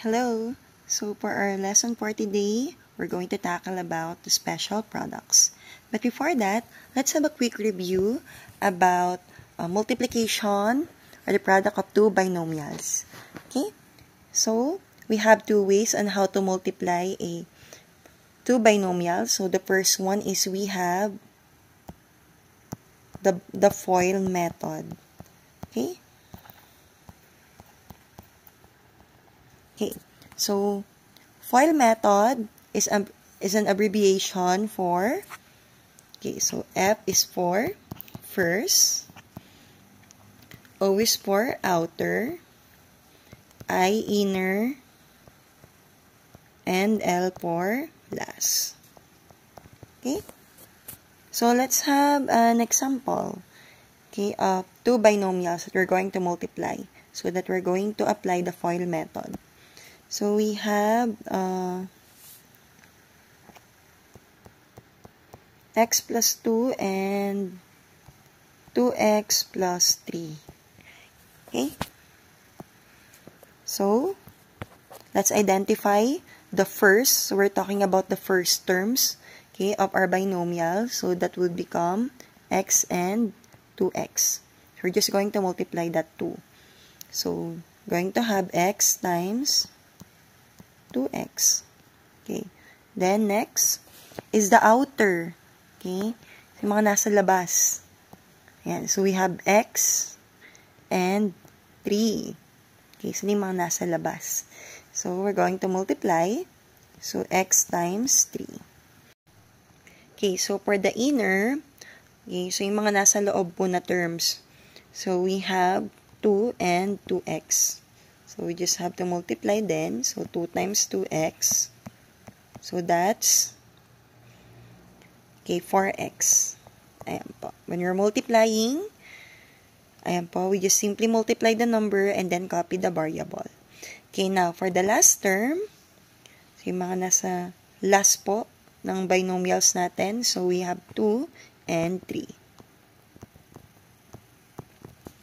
Hello! So for our lesson for today, we're going to tackle about the special products. But before that, let's have a quick review about multiplication or the product of two binomials. Okay? So we have two ways on how to multiply two binomials. So the first one is we have the FOIL method. Okay? Okay, so FOIL method is an abbreviation for, okay, so F is for first, O is for outer, I inner, and L for last. Okay, so let's have an example, okay, of two binomials that we're going to multiply so that we're going to apply the FOIL method. So we have x plus 2 and 2x plus 3. Okay? So, let's identify the first. So, we're talking about the first terms, okay, of our binomial. So, that would become x and 2x. So, we're just going to multiply that 2. So, going to have x times 2x. Okay. Then, next is the outer. Okay. Yung mga nasa labas. Ayan. So, we have x and 3. Okay. So, yung mga nasa labas. So, we're going to multiply. So, x times 3. Okay. So, for the inner, okay, so yung mga nasa loob po na terms. So, we have 2 and 2x. So, we just have to multiply then. So, 2 times 2x. So, that's, okay, 4x. Ayan po. When you're multiplying, ayan po, we just simply multiply the number and then copy the variable. Okay, now, for the last term, so, yung mga nasa last po ng binomials natin. So, we have 2 and 3.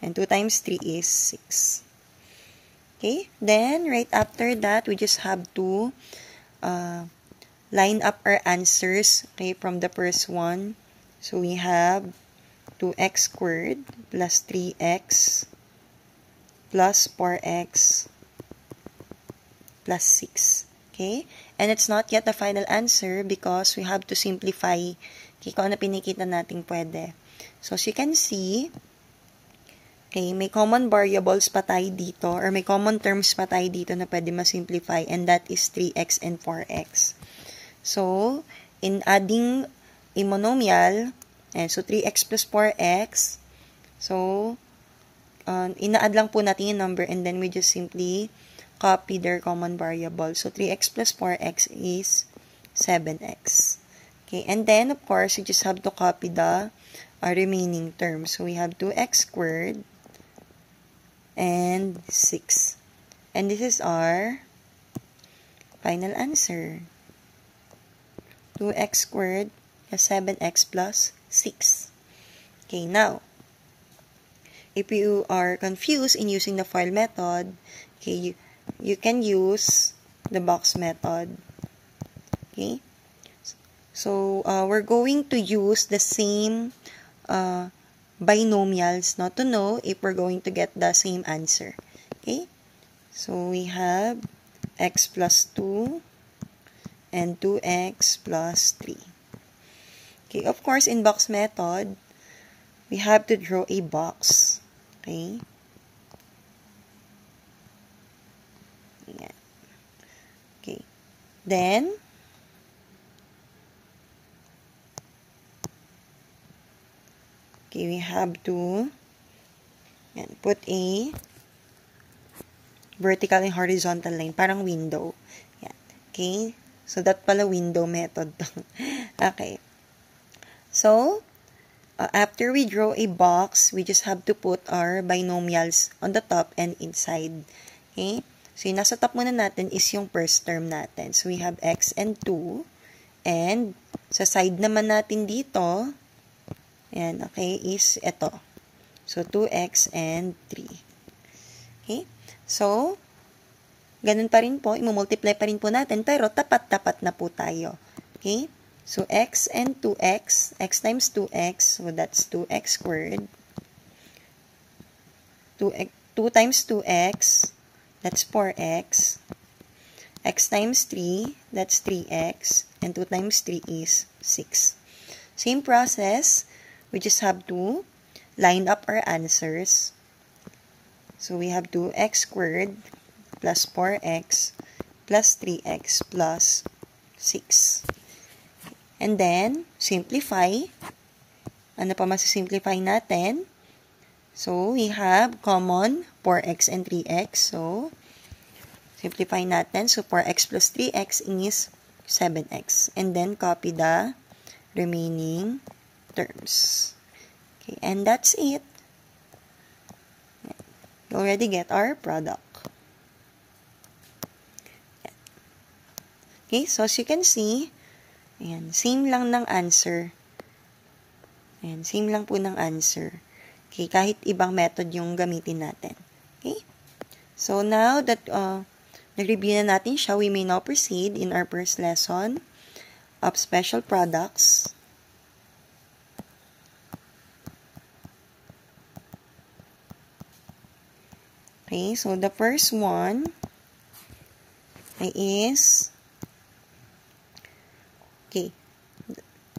And 2 times 3 is 6. Okay, then right after that, we just have to line up our answers, okay, from the first one. So we have 2x squared plus 3x plus 4x plus 6. Okay, and it's not yet the final answer because we have to simplify, okay, kung ano pinikita natin pwede. So as you can see, okay, may common variables pa tayo dito or may common terms pa tayo dito na pwede ma-simplify, and that is 3x and 4x. So, in adding a monomial, so 3x plus 4x, so, ina-add lang po natin yung number and then we just simply copy their common variable. So, 3x plus 4x is 7x. Okay, and then, of course, you just have to copy the remaining terms. So, we have 2x squared and 6. And this is our final answer. 2x squared plus 7x plus 6. Okay, now, if you are confused in using the FOIL method, okay, you can use the box method. Okay? So, we're going to use the same binomials not to know if we're going to get the same answer. Okay? So, we have x plus 2 and 2x plus 3. Okay, of course, in box method, we have to draw a box. Okay? Ayan. Okay. Then, okay, we have to put a vertical and horizontal line, parang window. Yan. Okay? So, that pala window method. Okay. So, after we draw a box, we just have to put our binomials on the top and inside. Okay? So, yung nasa top muna natin is yung first term natin. So, we have x and 2. And, sa side naman natin dito, ayan, okay, is ito. So, 2x and 3. Okay? So, ganun pa rin po, i-multiply pa rin po natin, pero tapat-tapat na po tayo. Okay? So, x and 2x, x times 2x, so that's 2x squared. 2 times 2x, that's 4x. X times 3, that's 3x. And 2 times 3 is 6. Same process, we just have to line up our answers. So, we have 2x squared plus 4x plus 3x plus 6. And then, simplify. Ano pa masisimplify natin? So, we have common 4x and 3x. So, simplify natin. So, 4x plus 3x is 7x. And then, copy the remaining terms. Okay, and that's it. We already get our product. Okay, so as you can see, ayan, same lang ng answer. Ayan, same lang po ng answer. Okay, kahit ibang method yung gamitin natin. Okay? So, now that nag-review na natin siya, we may now proceed in our first lesson of special products. Okay, so the first one is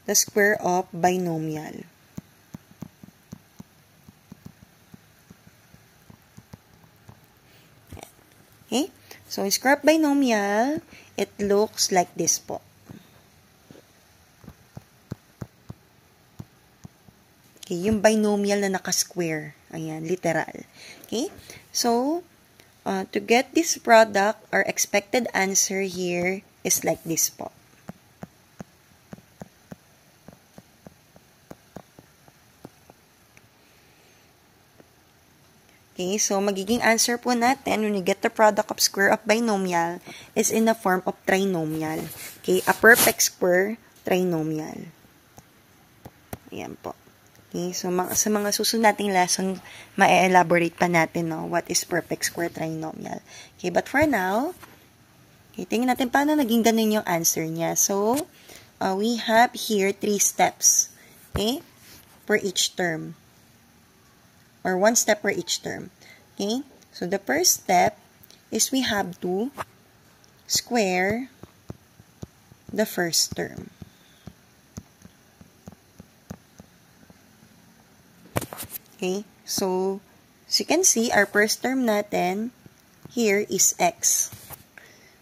the square of binomial. Okay, so square of binomial, it looks like this po. Okay, yung binomial na naka-square. Ayan, literal. Okay, so, to get this product, our expected answer here is like this po. Okay, so magiging answer po natin when we get the product of square of binomial is in the form of trinomial. Okay, a perfect square trinomial. Ayan po. Okay, so sa mga susunod nating lesson, ma-elaborate pa natin, no, what is perfect square trinomial. Okay, but for now, okay, tingnan natin paano naging ganun yung answer niya. So, we have here 3 steps, okay, for each term. Or 1 step for each term. Okay, so the first step is we have to square the first term. Okay, so as you can see, our first term natin here is x.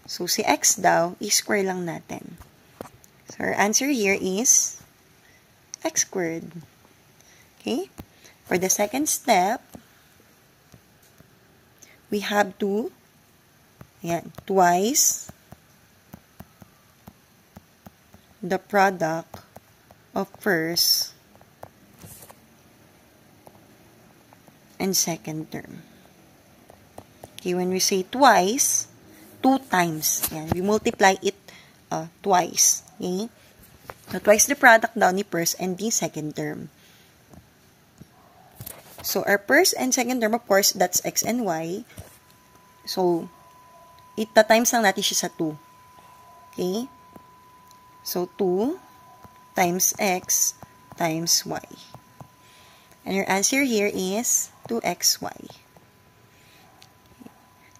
So, si x daw, i-square lang natin. So, our answer here is x squared. Okay, for the second step, we have to, ayan, twice the product of first and second term. Okay, when we say twice, 2 times. Yan, we multiply it twice. Okay? So, twice the product daw ni first and the second term. So, our first and second term, of course, that's x and y. So, ita-times lang natin siya sa 2. Okay? So, 2 times x times y. And your answer here is 2xy.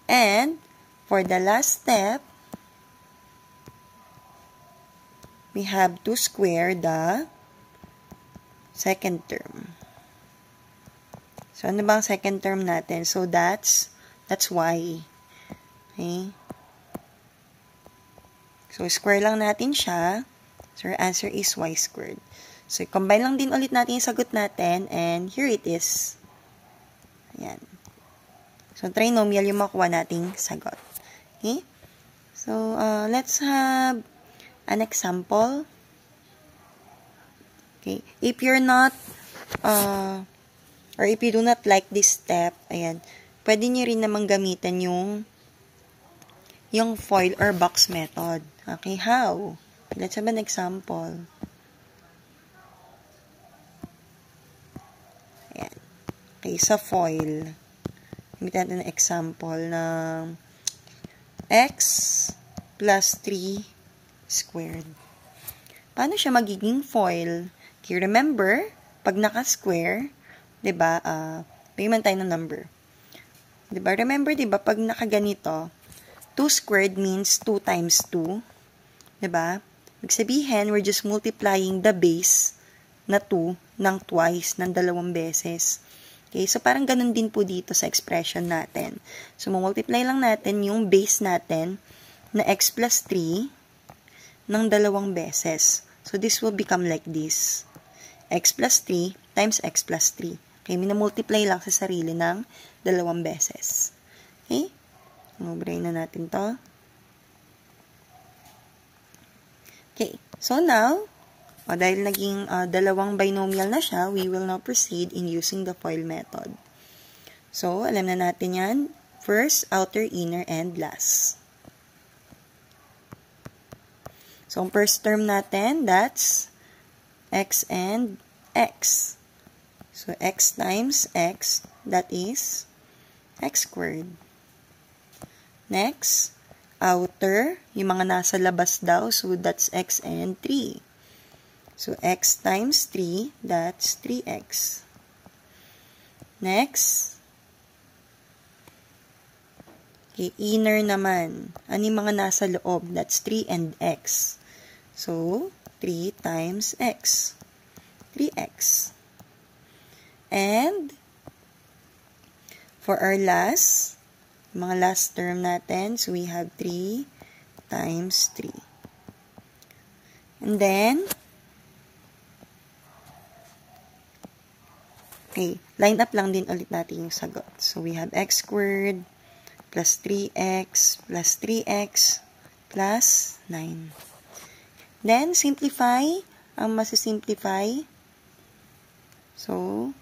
And for the last step, we have to square the second term. So, ano bang second term natin? So, that's y. Okay? So, square lang natin siya. So, our answer is y squared. So, combine lang din ulit natin yung sagot natin. And here it is. Ayan. So, trinomial yung makuha nating sagot. Okay? So, let's have an example. Okay? If you're not, or if you do not like this step, ayan, pwede nyo rin namang gamitan yung foil or box method. Okay? How? Let's have an example. Ayan. Okay, sa foil. Gamitin natin ng example ng x plus 3 squared. Paano siya magiging FOIL? Okay, remember, pag naka-square, diba, payment tayo ng number. Diba, remember, diba, pag nakaganito, 2 squared means 2 times 2. Diba? Magsabihin, we're just multiplying the base na 2 ng twice, ng 2 beses. Okay, so parang ganun din po dito sa expression natin. So, multiply lang natin yung base natin na x plus 3 ng 2 beses. So, this will become like this. X plus 3 times x plus 3. Okay, minamultiply lang sa sarili ng 2 beses. Okay? Brain na natin to. Okay, so now, dahil naging dalawang binomial na siya, we will now proceed in using the FOIL method. So, alam na natin yan. First, outer, inner, and last. So, ang first term natin, that's x and x. So, x times x, that is x squared. Next, outer, yung mga nasa labas daw, so that's x and 3. So, x times 3, that's 3x. Next, okay, inner naman. Ano yung mga nasa loob? That's 3 and x. So, 3 times x. 3x. And, for our last, mga last term natin, so we have 3 times 3. And then, okay, line up lang din ulit natin yung sagot. So, we have x squared plus 3x plus 3x plus 9. Then, simplify. Ang masisimplify. So,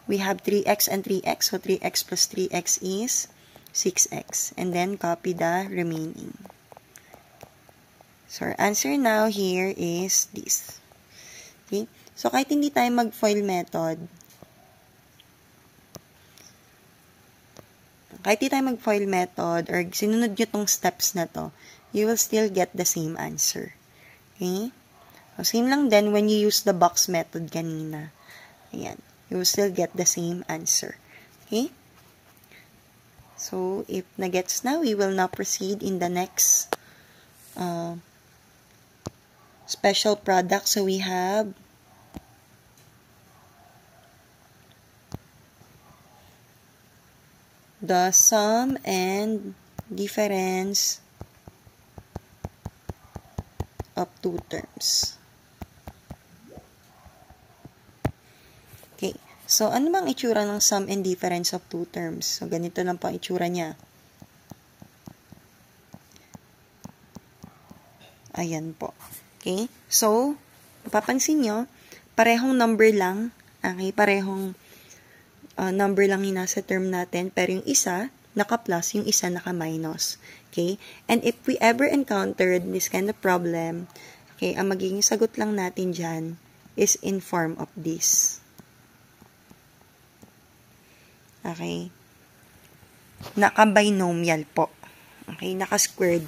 we have 3x and 3x. So, 3x plus 3x is 6x. And then, copy the remaining. So, our answer now here is this. Okay? So, kahit hindi tayo mag-FOIL method, or sinunod nyo tong steps na to, you will still get the same answer. Okay? So, same lang din when you use the box method kanina. Ayan. You will still get the same answer. Okay? So, if na-gets na, we will now proceed in the next special product. So, we have the sum and difference of two terms. Okay. So, ano bang itsura ng sum and difference of two terms? So, ganito lang po ang itsura niya. Ayan po. Okay. So, mapapansin nyo, parehong number lang. Okay. Parehong number lang yung nasa term natin, pero yung isa, naka-plus, yung isa, naka-minus. Okay? And if we ever encountered this kind of problem, okay, ang magiging sagot lang natin dyan is in form of this. Okay? Naka-binomial po. Okay? Naka-squared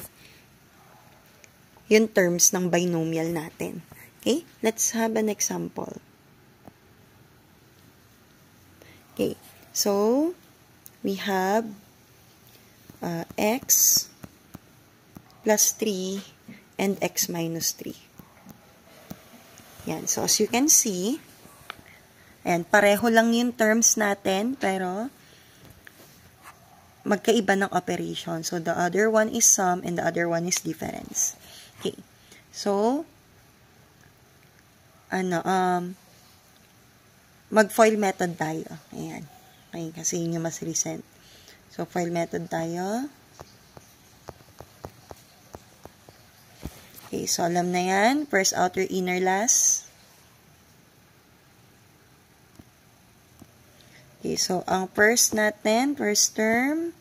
yung terms ng binomial natin. Okay? Let's have an example. Okay, so we have x plus 3 and x minus 3. Yan, so as you can see, ayan, pareho lang yung terms natin, pero magkaiba ng operation. So the other one is sum and the other one is difference. Okay, so mag-FOIL method tayo. Ayan. Okay, kasi yun yung mas recent. So, FOIL method tayo. Okay, so alam na yan. First, outer, inner, last. Okay, so ang first natin, first term,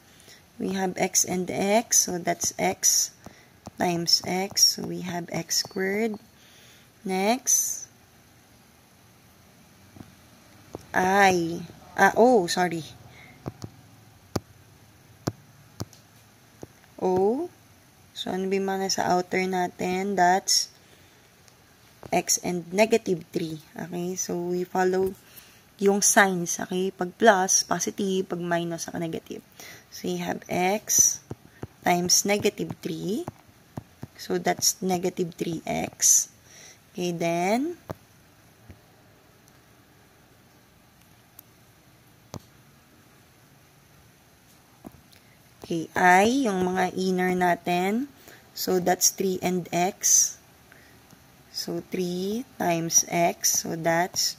we have x and x. So, that's x times x. So, we have x squared. Next, sorry. O. So, ano ba yung mga nasa outer natin? That's x and negative 3. Okay? So, we follow yung signs. Okay? Pag plus, positive. Pag minus, saka negative. So, you have x times negative 3. So, that's negative 3x. Okay, then, okay, I, yung mga inner natin. So, that's 3 and x. So, 3 times x. So, that's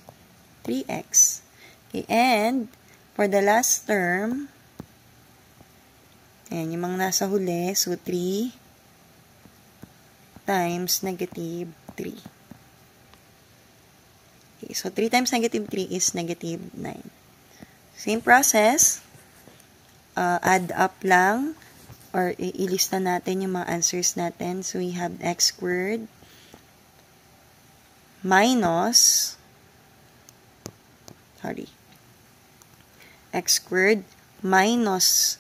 3x. Okay, and, for the last term, ayan, yung mga nasa huli. So, 3 times negative 3. Okay, so 3 times negative 3 is negative 9. Same process. Add up lang or ilista natin yung mga answers natin. So, we have x squared minus x squared minus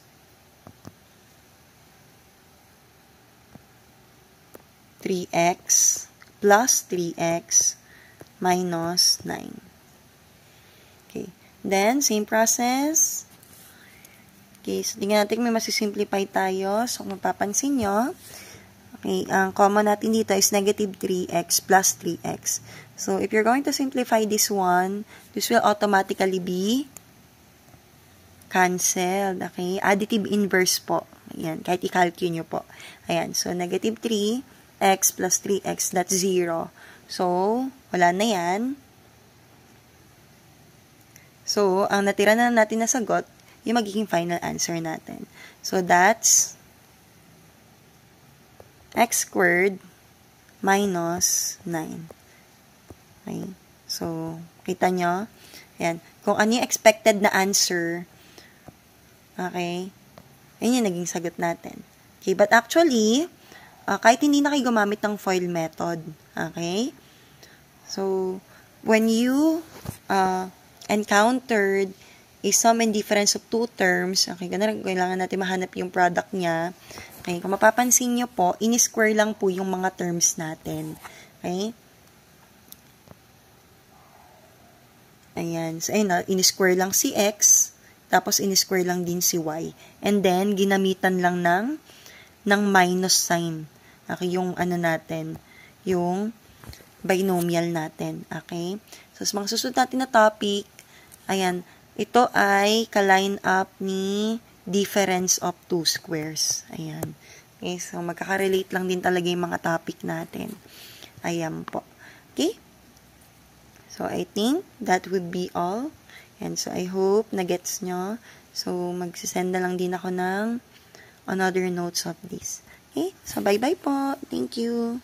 3x plus 3x minus 9. Okay. Then, same process. Okay. So, tingnan natin may masisimplify tayo. So, kung mapapansin nyo, okay, ang common natin dito is negative 3x plus 3x. So, if you're going to simplify this one, this will automatically be cancelled. Okay. Additive inverse po. Ayan. Kahit i-calculate nyo po. Ayan. So, negative 3 x plus 3x, that's 0. So, wala na yan. So, ang natira na natin na sagot, yung magiging final answer natin. So, that's x squared minus 9. Okay. So, kita nyo? Ayan. Kung ano yung expected na answer, okay, ayun yung naging sagot natin. Okay, but actually, kahit hindi na kayo gumamit ng FOIL method. Okay? So, when you encountered a sum and difference of two terms, okay, kailangan natin mahanap yung product niya. Okay? Kung mapapansin nyo po, in-square lang po yung mga terms natin. Okay? Ayan. So, ayun, in-square lang si x, tapos in-square lang din si y. And then, ginamitan lang ng minus sign. Okay, yung ano natin, yung binomial natin. Okay? So, sa mga susunod natin na topic, ayan, ito ay ka-line up ni difference of two squares. Ayan. Okay, so magkaka-relate lang din talaga yung mga topic natin. Ayan po. Okay? So, I think that would be all. And so, I hope na-gets nyo. So, magsisend na lang din ako ng another notes of this. Okay? So, bye-bye po. Thank you.